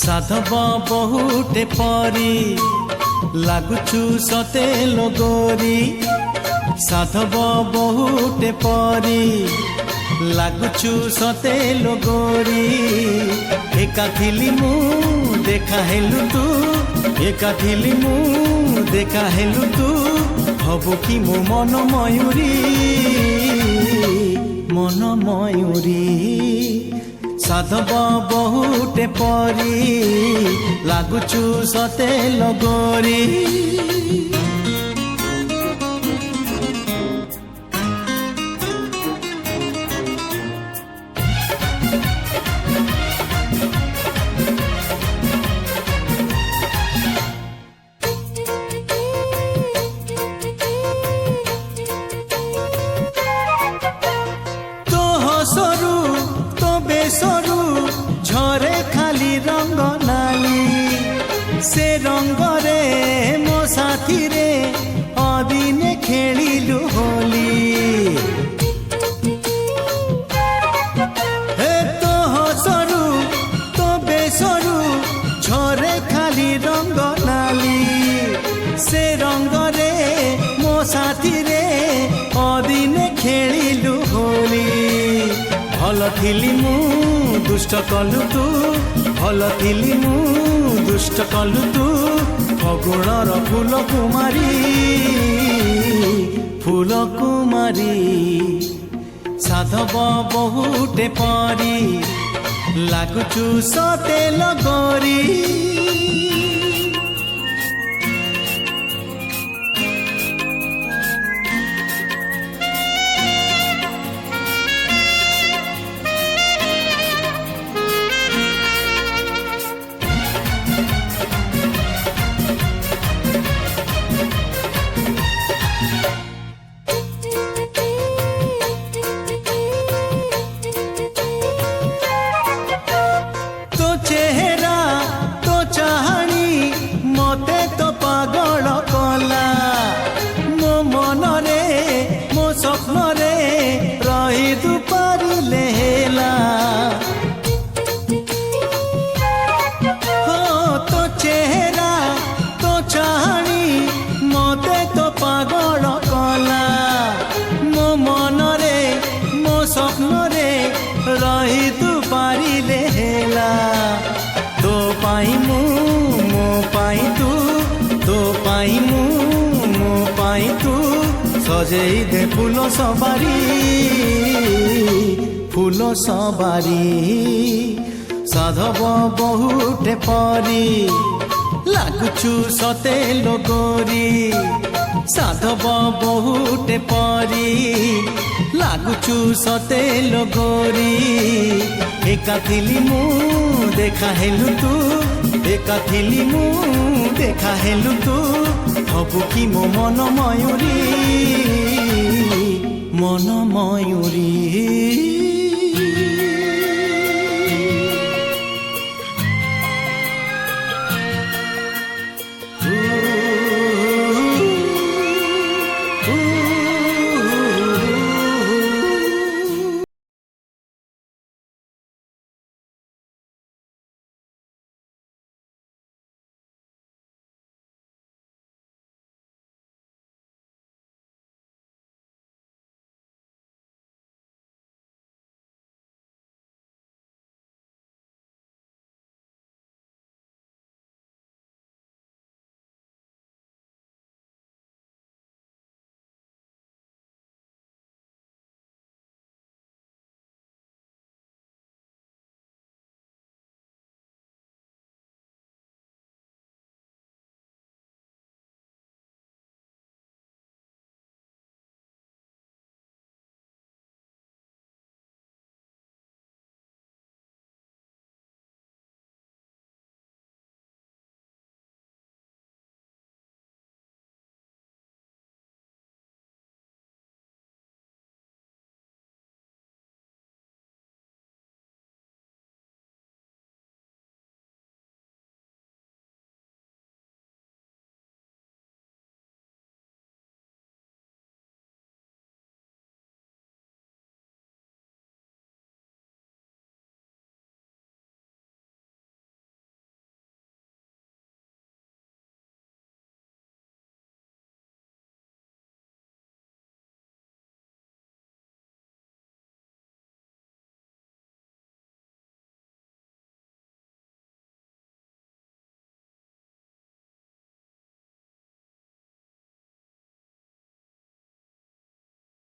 साधव बहुटे परी लागुचु सते लगोरी साधव बहुटे परी लागुचु सते लगोरी एका थिली मु देखा हेलु तू एका थिली मु देखा हेलु तू हबु कि मो मन मयूरी साधव बहुटे परी लागुचु सते लगोरी बेसरू झरे खाली रंग नाली से रंग रे मो साथी रे अदिने खेलिलु होली हे तो हसरू तो बेसरू झरे खाली रंग नाली से रंग रे मो साथी रे अदिने खेलिलु होली भल थिली मु दुष्ट कलु तू भल थिली मु दुष्ट कलु तू फगुणर फूल कुमारी साधव बहुटे परी लागुचु सते लगोरी चेहरा तो चाहनी मते तो पागल कला मो मन रे मो स्वप्न रे रही तू पारिले हेला हो तो चेहरा तो चाहनी मते तो पागल कला मो मन रे मो स्वप्न रे रही तू पारिले हेला तो पाई मु मो पाई तू तो पाई मु मो पाई तू सजेई दे फूल सबारी साधव बहुटे परी लागुचु सते लगोरी साधव बहुटे परी लागुचु सते लगोरी एका थिली मु देखा हेलु तू एका थिली मु देखा हेलु तू हबु कि मो मन मयूरी